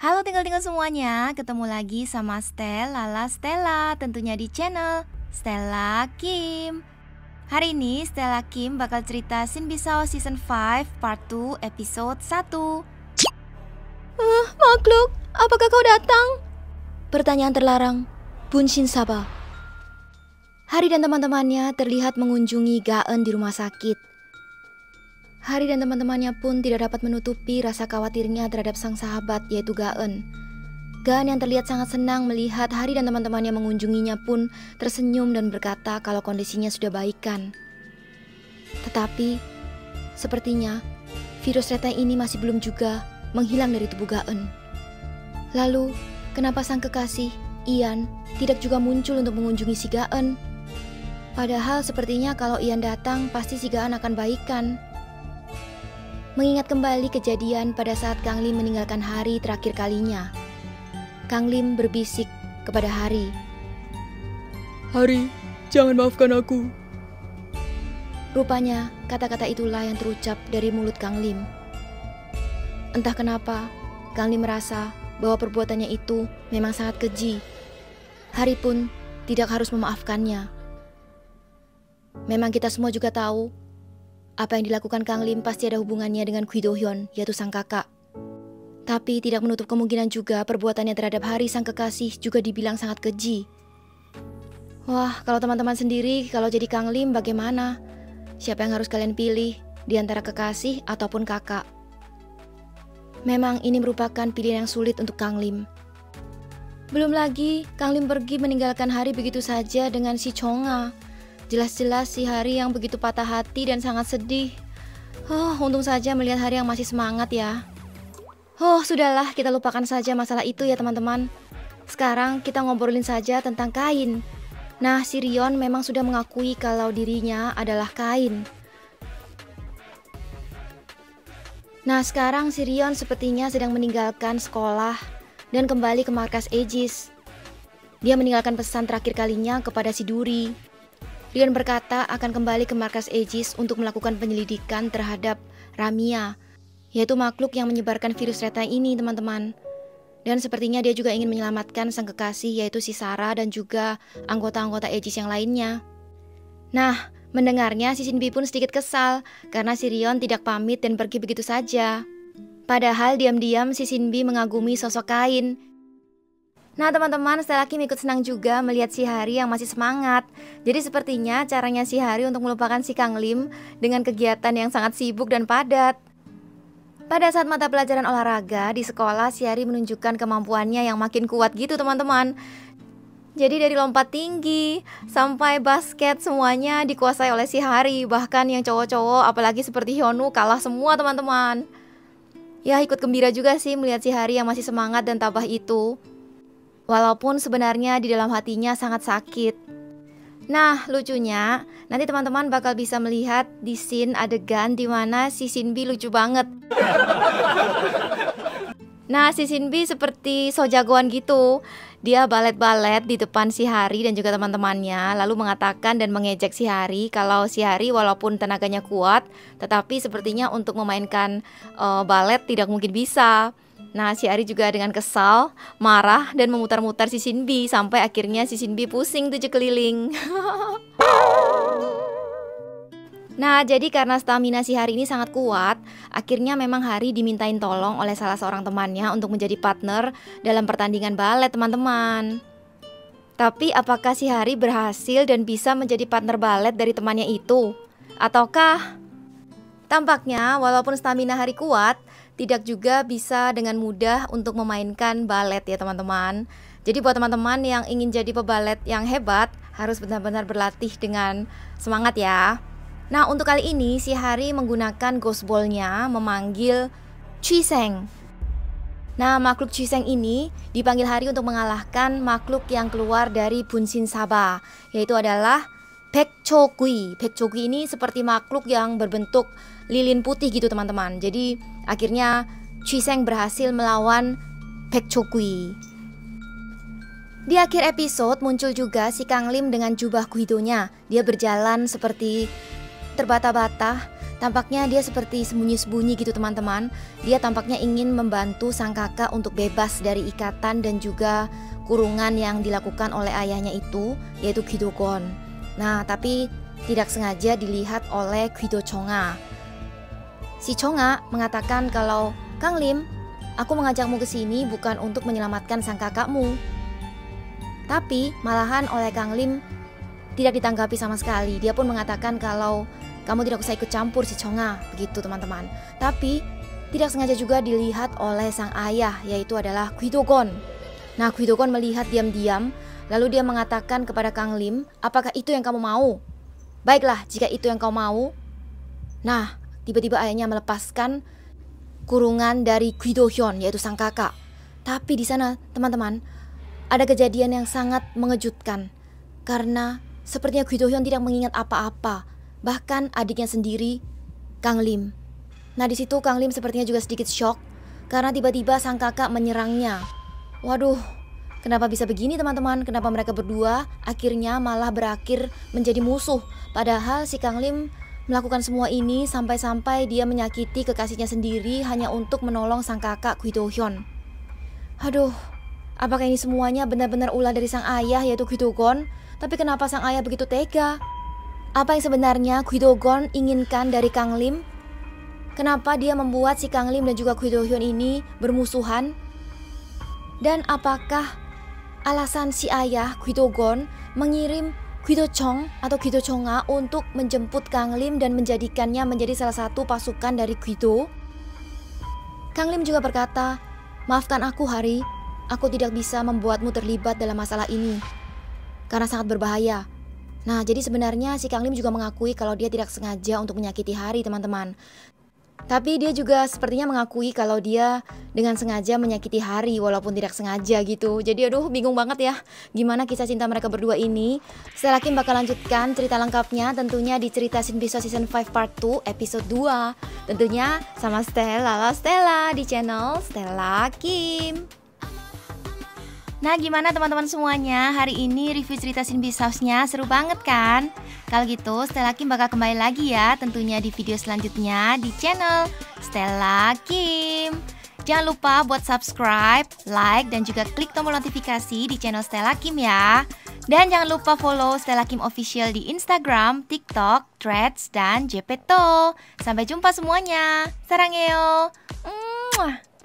Halo tinggal-tinggal semuanya, ketemu lagi sama Stella tentunya di channel Stella Kim. Hari ini Stella Kim bakal cerita Sinbisao Season 5 Part 2 Episode 1. Makhluk, apakah kau datang? Pertanyaan terlarang Bun Shin Saba. Hari dan teman-temannya terlihat mengunjungi Gaen di rumah sakit. Hari dan teman-temannya pun tidak dapat menutupi rasa khawatirnya terhadap sang sahabat yaitu Gaen. Gaen yang terlihat sangat senang melihat Hari dan teman-temannya mengunjunginya pun tersenyum dan berkata kalau kondisinya sudah baikan. Tetapi sepertinya virus retai ini masih belum juga menghilang dari tubuh Gaen. Lalu kenapa sang kekasih Ian tidak juga muncul untuk mengunjungi si Gaen? Padahal sepertinya kalau Ian datang pasti si Gaen akan baikan. Mengingat kembali kejadian pada saat Kang Lim meninggalkan Hari terakhir kalinya, Kang Lim berbisik kepada Hari. Hari, jangan maafkan aku. Rupanya kata-kata itulah yang terucap dari mulut Kang Lim. Entah kenapa, Kang Lim merasa bahwa perbuatannya itu memang sangat keji. Hari pun tidak harus memaafkannya. Memang kita semua juga tahu apa yang dilakukan Kang Lim pasti ada hubungannya dengan Kui Do Hyun, yaitu sang kakak. Tapi tidak menutup kemungkinan juga perbuatannya terhadap Hari sang kekasih juga dibilang sangat keji. Wah, kalau teman-teman sendiri kalau jadi Kang Lim bagaimana? Siapa yang harus kalian pilih di antara kekasih ataupun kakak? Memang ini merupakan pilihan yang sulit untuk Kang Lim. Belum lagi Kang Lim pergi meninggalkan Hari begitu saja dengan si Chonga. Jelas-jelas si Hari yang begitu patah hati dan sangat sedih. Untung saja melihat Hari yang masih semangat ya. Sudahlah, kita lupakan saja masalah itu ya teman-teman. Sekarang kita ngobrolin saja tentang Kain. Nah, si Rion memang sudah mengakui kalau dirinya adalah Kain. Nah, sekarang si Rion sepertinya sedang meninggalkan sekolah dan kembali ke markas Aegis. Dia meninggalkan pesan terakhir kalinya kepada si Duri. Rion berkata akan kembali ke markas Aegis untuk melakukan penyelidikan terhadap Ramia, yaitu makhluk yang menyebarkan virus retai ini teman-teman. Dan sepertinya dia juga ingin menyelamatkan sang kekasih yaitu si Sarah dan juga anggota-anggota Aegis yang lainnya. Nah, mendengarnya si Shinbi pun sedikit kesal karena si Rion tidak pamit dan pergi begitu saja. Padahal diam-diam si Shinbi mengagumi sosok Kain. Nah teman-teman, Stella Kim ikut senang juga melihat si Hari yang masih semangat. Jadi sepertinya caranya si Hari untuk melupakan si Kang Lim dengan kegiatan yang sangat sibuk dan padat. Pada saat mata pelajaran olahraga di sekolah, si Hari menunjukkan kemampuannya yang makin kuat gitu teman-teman. Jadi dari lompat tinggi sampai basket semuanya dikuasai oleh si Hari. Bahkan yang cowok-cowok apalagi seperti Hyunwoo kalah semua teman-teman. Ya ikut gembira juga sih melihat si Hari yang masih semangat dan tabah itu. Walaupun sebenarnya di dalam hatinya sangat sakit. Nah, lucunya nanti teman-teman bakal bisa melihat di scene adegan di mana si Shinbi lucu banget. Nah, si Shinbi seperti so jagoan gitu. Dia balet-balet di depan si Hari dan juga teman-temannya, lalu mengatakan dan mengejek si Hari kalau si Hari walaupun tenaganya kuat, tetapi sepertinya untuk memainkan balet tidak mungkin bisa. Nah, si Hari juga dengan kesal, marah, dan memutar-mutar si Shinbi sampai akhirnya si Shinbi pusing 7 keliling. Nah, jadi karena stamina si Hari ini sangat kuat, akhirnya memang Hari dimintain tolong oleh salah seorang temannya untuk menjadi partner dalam pertandingan balet teman-teman. Tapi apakah si Hari berhasil dan bisa menjadi partner balet dari temannya itu? Ataukah tampaknya walaupun stamina Hari kuat, tidak juga bisa dengan mudah untuk memainkan balet ya teman-teman. Jadi buat teman-teman yang ingin jadi pebalet yang hebat, harus benar-benar berlatih dengan semangat ya. Nah untuk kali ini si Hari menggunakan ghost ball-nya memanggil Chiseng. Nah makhluk Chiseng ini dipanggil Hari untuk mengalahkan makhluk yang keluar dari Bun Shin Saba, yaitu adalah Baekchogui. Baekchogui ini seperti makhluk yang berbentuk lilin putih gitu teman-teman. Jadi akhirnya Chiseng berhasil melawan Baekchogui. Di akhir episode muncul juga si Kang Lim dengan jubah Guido-nya. Dia berjalan seperti terbata-bata Tampaknya dia seperti sembunyi-sembunyi gitu teman-teman. Dia tampaknya ingin membantu sang kakak untuk bebas dari ikatan dan juga kurungan yang dilakukan oleh ayahnya itu, yaitu Guidogon. Nah, tapi tidak sengaja dilihat oleh Guido Chonga. Si Chonga mengatakan kalau, "Kang Lim, aku mengajakmu ke sini bukan untuk menyelamatkan sang kakakmu." Tapi malahan oleh Kang Lim tidak ditanggapi sama sekali. Dia pun mengatakan kalau kamu tidak usah ikut campur si Chonga, begitu teman-teman. Tapi tidak sengaja juga dilihat oleh sang ayah, yaitu adalah Guidogon. Nah, Guidogon melihat diam-diam, lalu dia mengatakan kepada Kang Lim, "Apakah itu yang kamu mau? Baiklah, jika itu yang kau mau." Nah, tiba-tiba ayahnya melepaskan kurungan dari Guido Hyun, yaitu sang kakak. Tapi di sana, teman-teman, ada kejadian yang sangat mengejutkan. Karena sepertinya Guido Hyun tidak mengingat apa-apa. Bahkan adiknya sendiri, Kang Lim. Nah, di situ Kang Lim sepertinya juga sedikit shock karena tiba-tiba sang kakak menyerangnya. Waduh, kenapa bisa begini teman-teman? Kenapa mereka berdua akhirnya malah berakhir menjadi musuh? Padahal si Kang Lim melakukan semua ini sampai-sampai dia menyakiti kekasihnya sendiri hanya untuk menolong sang kakak Guido Hyun. Aduh, apakah ini semuanya benar-benar ulah dari sang ayah yaitu Guidogon? Tapi kenapa sang ayah begitu tega? Apa yang sebenarnya Guidogon inginkan dari Kang Lim? Kenapa dia membuat si Kang Lim dan juga Guido Hyun ini bermusuhan? Dan apakah alasan si ayah Guidogon mengirim Guido Chong atau Guido Chonga untuk menjemput Kang Lim dan menjadikannya menjadi salah satu pasukan dari Guido? Kang Lim juga berkata, "Maafkan aku Hari, aku tidak bisa membuatmu terlibat dalam masalah ini karena sangat berbahaya." Nah, jadi sebenarnya si Kang Lim juga mengakui kalau dia tidak sengaja untuk menyakiti Hari, teman-teman. Tapi dia juga sepertinya mengakui kalau dia dengan sengaja menyakiti Hari walaupun tidak sengaja gitu. Jadi aduh, bingung banget ya gimana kisah cinta mereka berdua ini. Stella Kim bakal lanjutkan cerita lengkapnya tentunya di cerita Shinbisa Season 5 Part 2 episode 2. Tentunya sama Stella di channel Stella Kim. Nah, gimana teman-teman semuanya? Hari ini review cerita Shinbisa House-nya seru banget kan? Kalau gitu, Stella Kim bakal kembali lagi ya tentunya di video selanjutnya di channel Stella Kim. Jangan lupa buat subscribe, like, dan juga klik tombol notifikasi di channel Stella Kim ya. Dan jangan lupa follow Stella Kim Official di Instagram, TikTok, Threads, dan Jepeto. Sampai jumpa semuanya. Saranghaeyo. Mwah.